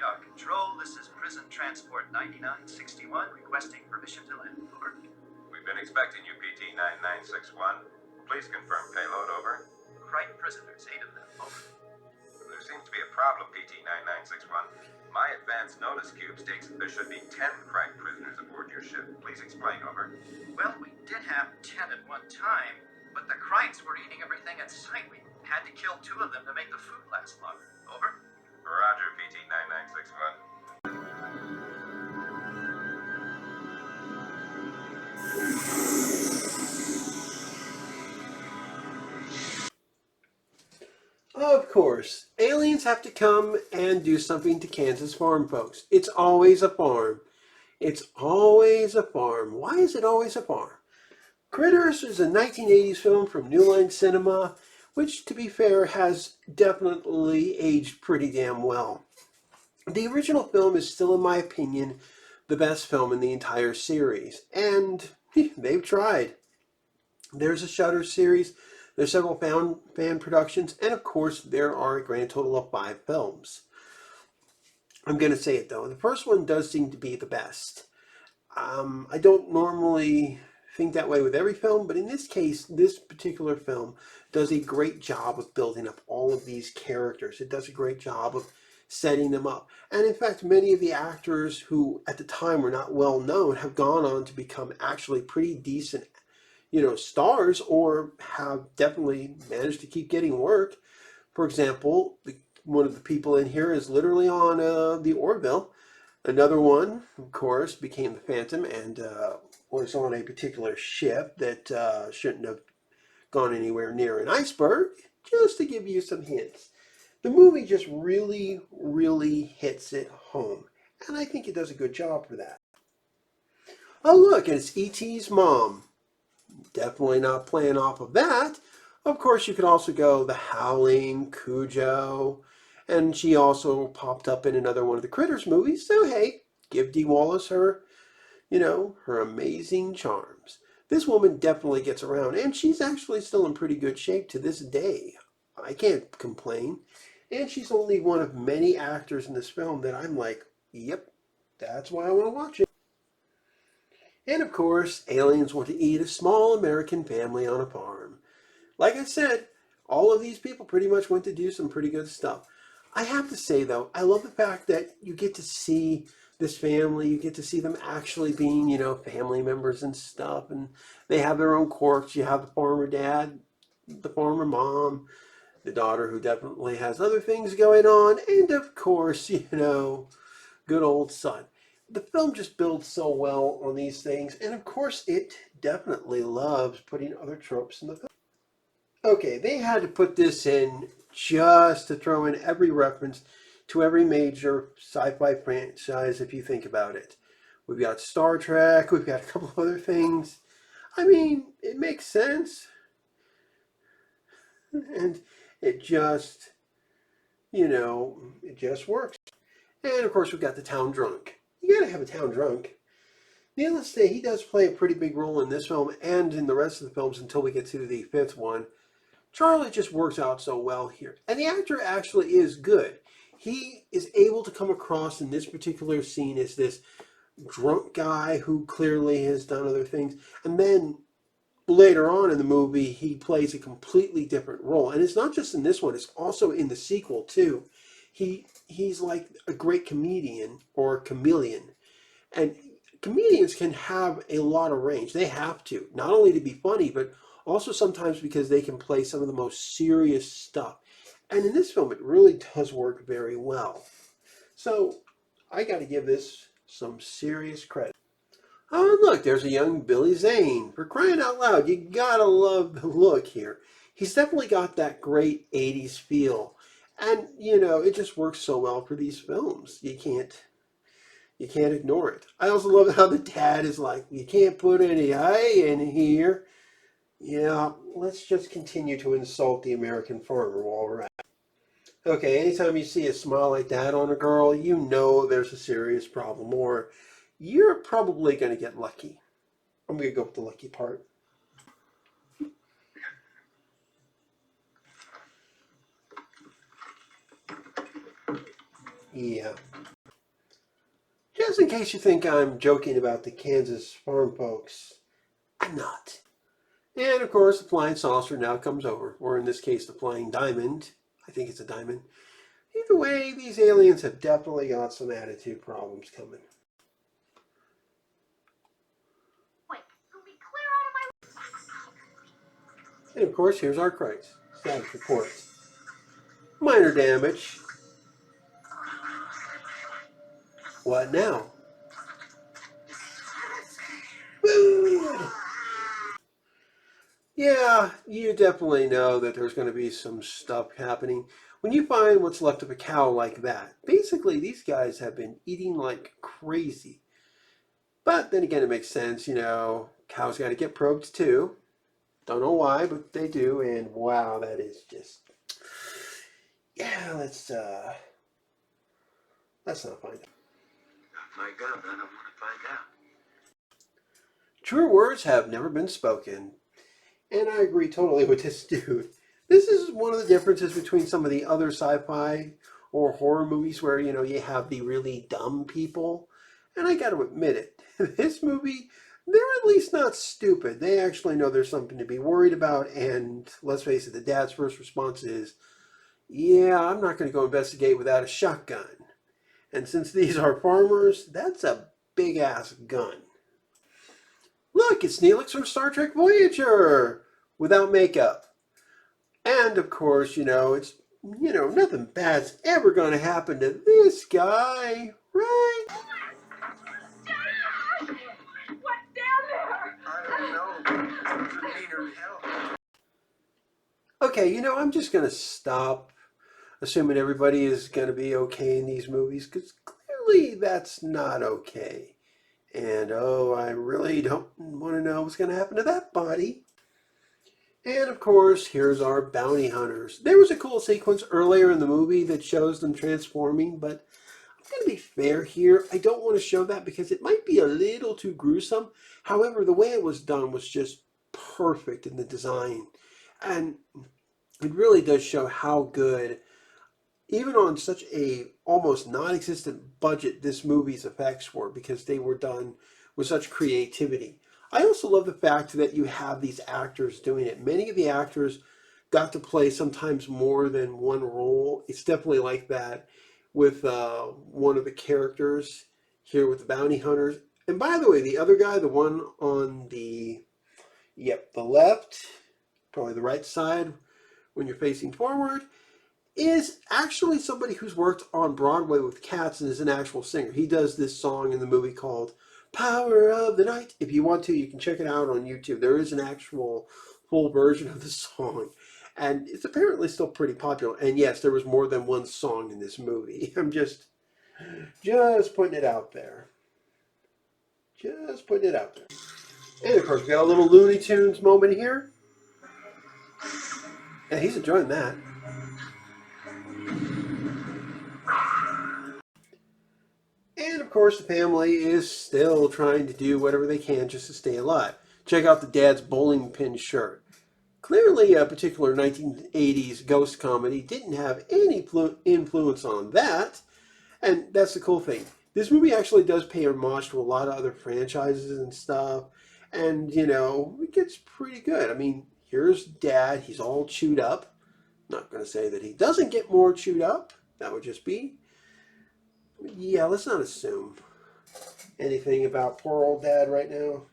radar control, this is prison transport 9961 requesting permission to land. Over. We've been expecting you, PT 9961. Please confirm payload, over. Crichton prisoners, 8 of them, over. There seems to be a problem, PT 9961. My advance notice cube states that there should be 10 Crichton prisoners aboard your ship. Please explain, over. Well, we did have 10 at one time, but the Crichtons were eating everything in sight. We had to kill 2 of them to make the food last longer. Over. Roger, PT 9961. Of course, aliens have to come and do something to Kansas farm folks. It's always a farm. It's always a farm. Why is it always a farm? Critters is a 1980s film from New Line Cinema, which, to be fair, has definitely aged pretty damn well. The original film is still, in my opinion, the best film in the entire series, and they've tried. There's a Shudder series, there's several fan productions, and of course there are a grand total of 5 films. I'm going to say it though, the first one does seem to be the best. I don't normally think that way with every film, but in this case, this particular film does a great job of building up all of these characters. It does a great job of setting them up. And in fact, many of the actors who at the time were not well known have gone on to become actually pretty decent, stars, or have definitely managed to keep getting work. For example, one of the people in here is literally on the Orville. Another one, of course, became the Phantom and was on a particular ship that shouldn't have gone anywhere near an iceberg, just to give you some hints. The movie just really, really hits it home, and I think it does a good job for that. Oh look, and it's E.T.'s mom. Definitely not playing off of that. Of course, you could also go The Howling, Cujo, and she also popped up in another one of the Critters movies, so hey, give Dee Wallace her, her amazing charms. This woman definitely gets around, and she's actually still in pretty good shape to this day. I can't complain. And she's only one of many actors in this film that I'm like, yep, that's why I want to watch it. And of course, aliens want to eat a small American family on a farm. Like I said, all of these people pretty much went to do some pretty good stuff. I have to say, though, I love the fact that you get to see this family, you get to see them actually being, family members and stuff, and they have their own quirks. You have the farmer dad, the farmer mom, the daughter who definitely has other things going on, and of course, good old son. The film just builds so well on these things, and of course, it definitely loves putting other tropes in the film. Okay, they had to put this in just to throw in every reference to every major sci-fi franchise if you think about it. We've got Star Trek, we've got a couple of other things. I mean, it makes sense. And it just, it just works. And of course, we've got the town drunk. You gotta have a town drunk. Needless to say, he does play a pretty big role in this film and in the rest of the films until we get to the 5th one. Charlie just works out so well here. And the actor actually is good. He is able to come across in this particular scene as this drunk guy who clearly has done other things. And then later on in the movie, he plays a completely different role. And it's not just in this one, it's also in the sequel too. He's like a great comedian or chameleon. And comedians can have a lot of range. They have to, not only to be funny, but also sometimes because they can play some of the most serious stuff. And in this film, it really does work very well. So I got to give this some serious credit. Oh, look, there's a young Billy Zane. For crying out loud, you gotta love the look here. He's definitely got that great 80s feel. And, it just works so well for these films. You can't ignore it. I also love how the dad is like, you can't put any I in here. Yeah, let's just continue to insult the American farmer while we're at it. Okay, anytime you see a smile like that on a girl, you know there's a serious problem, or you're probably going to get lucky. I'm going to go with the lucky part. Yeah. Just in case you think I'm joking about the Kansas farm folks, I'm not. And of course, the flying saucer now comes over, or in this case, the flying diamond. I think it's a diamond. Either way, these aliens have definitely got some attitude problems coming. And of course, here's our Christ. Status reports. Minor damage. What now? Food! Yeah, you definitely know that there's going to be some stuff happening. When you find what's left of a cow like that, basically these guys have been eating like crazy. But then again, it makes sense, cows got to get probed too. Don't know why, but they do, and wow, that is just, yeah, let's not find out. My God, I don't want to find out. Truer words have never been spoken. And I agree totally with this dude. This is one of the differences between some of the other sci-fi or horror movies where, you have the really dumb people. And I got to admit it, this movie, they're at least not stupid. They actually know there's something to be worried about. And let's face it, the dad's first response is, yeah, I'm not going to go investigate without a shotgun. And since these are farmers, that's a big-ass gun. Look, it's Neelix from Star Trek Voyager without makeup. And of course, it's, nothing bad's ever going to happen to this guy, right? Dad! What's down there? I don't know. Doesn't mean her hell. Okay, I'm just going to stop assuming everybody is going to be okay in these movies because clearly that's not okay. And oh, I really don't want to know what's going to happen to that body. And of course, here's our bounty hunters. There was a cool sequence earlier in the movie that shows them transforming, but I'm going to be fair here. I don't want to show that because it might be a little too gruesome. However, the way it was done was just perfect in the design. And it really does show how good, even on such a almost non-existent budget, this movie's effects were because they were done with such creativity. I also love the fact that you have these actors doing it. Many of the actors got to play sometimes more than one role. It's definitely like that with one of the characters here with the bounty hunters. And by the way, the other guy, the one on the left, probably the right side when you're facing forward, is actually somebody who's worked on Broadway with Cats and is an actual singer. He does this song in the movie called Power of the Night. If you want to, you can check it out on YouTube. There is an actual full version of the song. And it's apparently still pretty popular. And yes, there was more than one song in this movie. I'm just putting it out there. Just putting it out there. And of course, we got a little Looney Tunes moment here. Yeah, he's enjoying that. And of course, the family is still trying to do whatever they can just to stay alive. Check out the dad's bowling pin shirt. Clearly, a particular 1980s ghost comedy didn't have any influence on that. And that's the cool thing. This movie actually does pay homage to a lot of other franchises and stuff. And, it gets pretty good. I mean, here's Dad. He's all chewed up. Not going to say that he doesn't get more chewed up. That would just be... Yeah, let's not assume anything about poor old Dad right now.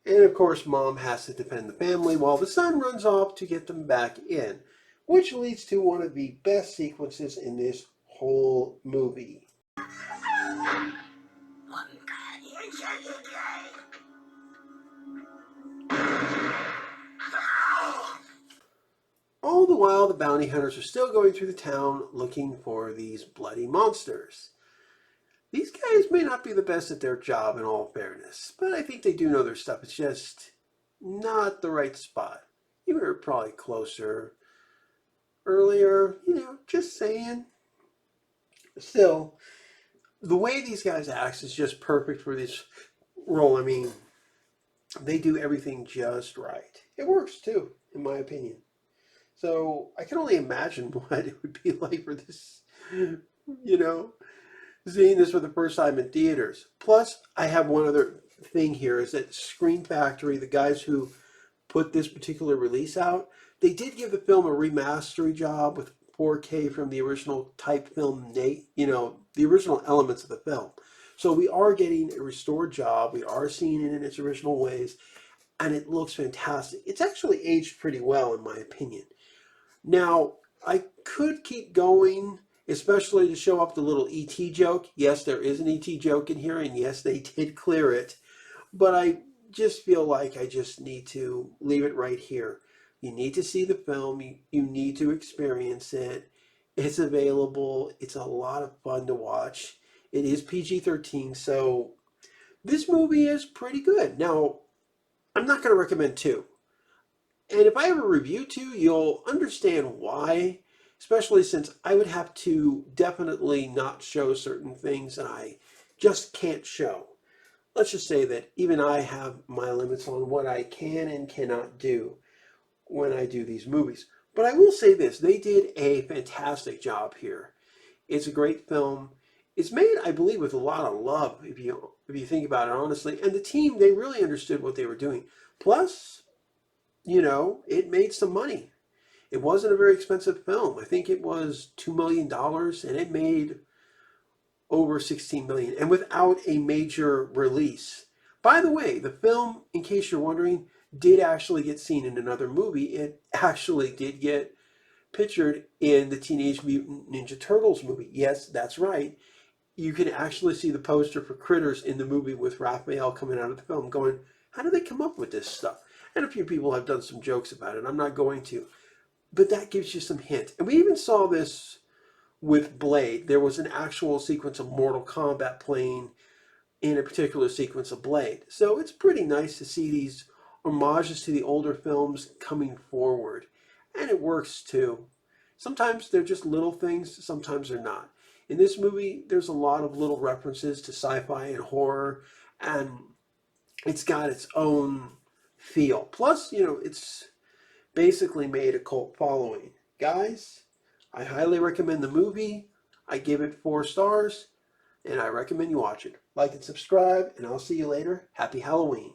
And of course, Mom has to defend the family while the son runs off to get them back in, which leads to one of the best sequences in this whole movie. All the while, the bounty hunters are still going through the town looking for these bloody monsters. These guys may not be the best at their job in all fairness, but I think they do know their stuff. It's just not the right spot. You were probably closer earlier, just saying. Still, the way these guys act is just perfect for this role. I mean, they do everything just right. It works too, in my opinion. So I can only imagine what it would be like for this, seeing this for the first time in theaters. Plus, I have one other thing here is that Screen Factory, the guys who put this particular release out, they did give the film a remastering job with 4K from the original type film, the original elements of the film. So we are getting a restored job. We are seeing it in its original ways, and it looks fantastic. It's actually aged pretty well, in my opinion. Now, I could keep going, especially to show up the little ET joke. Yes, there is an ET joke in here, and yes, they did clear it. But I just feel like I just need to leave it right here. You need to see the film. You need to experience it. It's available. It's a lot of fun to watch. It is PG-13, so this movie is pretty good. Now, I'm not going to recommend two. And if I ever review two, you'll understand why, especially since I would have to definitely not show certain things that I just can't show. Let's just say that even I have my limits on what I can and cannot do when I do these movies. But I will say this, they did a fantastic job here. It's a great film. It's made, I believe, with a lot of love, if you think about it honestly. And the team, they really understood what they were doing. Plus, it made some money. It wasn't a very expensive film. I think it was $2 million, and it made over 16 million, and without a major release. By the way, the film, in case you're wondering, did actually get seen in another movie. It actually did get pictured in the Teenage Mutant Ninja Turtles movie. Yes, that's right. You can actually see the poster for Critters in the movie with Raphael coming out of the film going, how do they come up with this stuff? And a few people have done some jokes about it. I'm not going to. But that gives you some hint. And we even saw this with Blade. There was an actual sequence of Mortal Kombat playing in a particular sequence of Blade. So it's pretty nice to see these homages to the older films coming forward. And it works too. Sometimes they're just little things, sometimes they're not. In this movie, there's a lot of little references to sci-fi and horror, and it's got its own feel. Plus, it's basically made a cult following. Guys, I highly recommend the movie. I give it 4 stars, and I recommend you watch it. Like and subscribe, and I'll see you later. Happy Halloween.